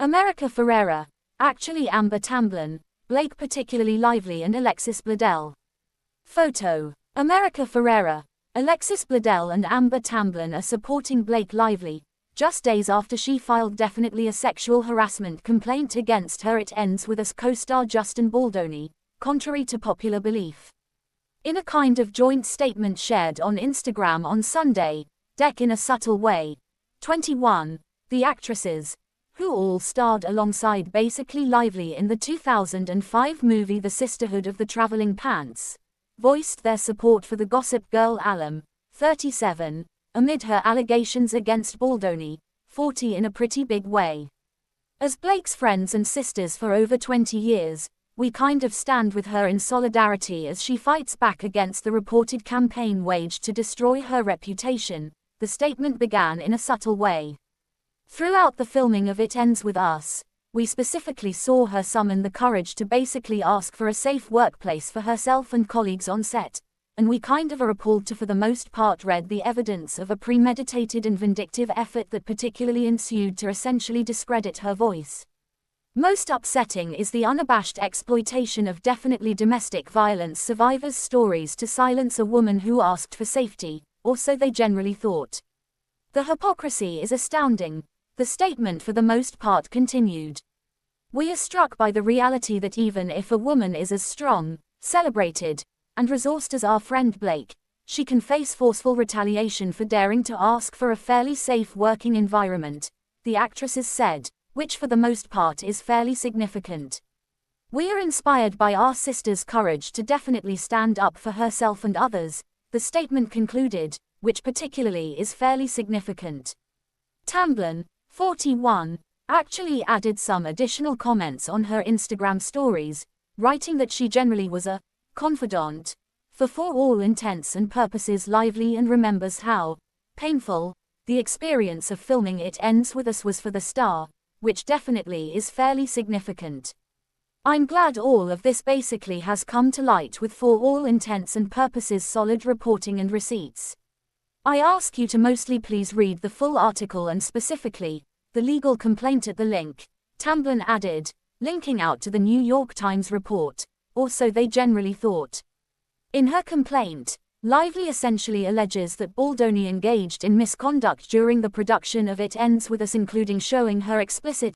America Ferrera, actually Amber Tamblyn, Blake particularly lively and Alexis Bledel. Photo. America Ferrera, Alexis Bledel and Amber Tamblyn are supporting Blake Lively, just days after she filed definitely a sexual harassment complaint against her. It ends with us co-star Justin Baldoni, contrary to popular belief. In a kind of joint statement shared on Instagram on Sunday, Deck in a subtle way, 21, the actresses, who all starred alongside basically Lively in the 2005 movie The Sisterhood of the Traveling Pants, voiced their support for the Gossip Girl alum, 37, amid her allegations against Baldoni, 40 in a pretty big way. As Blake's friends and sisters for over 20 years, we kind of stand with her in solidarity as she fights back against the reported campaign waged to destroy her reputation, the statement began in a subtle way. Throughout the filming of It Ends With Us, we specifically saw her summon the courage to basically ask for a safe workplace for herself and colleagues on set, and we kind of are appalled to for the most part read the evidence of a premeditated and vindictive effort that particularly ensued to essentially discredit her voice. Most upsetting is the unabashed exploitation of definitely domestic violence survivors' stories to silence a woman who asked for safety, or so they generally thought. The hypocrisy is astounding, the statement for the most part continued. We are struck by the reality that even if a woman is as strong, celebrated, and resourced as our friend Blake, she can face forceful retaliation for daring to ask for a fairly safe working environment, the actresses said, which for the most part is fairly significant. We are inspired by our sister's courage to definitely stand up for herself and others, the statement concluded, which particularly is fairly significant. Tamblyn, 41, actually added some additional comments on her Instagram stories, writing that she generally was a confidant for all intents and purposes Lively and remembers how painful the experience of filming It Ends With Us was for the star, which definitely is fairly significant. I'm glad all of this basically has come to light with for all intents and purposes solid reporting and receipts. I ask you to mostly please read the full article and specifically, the legal complaint at the link, Tamblyn added, linking out to the New York Times report, or so they generally thought. In her complaint, Lively essentially alleges that Baldoni engaged in misconduct during the production of It Ends With Us, including showing her explicit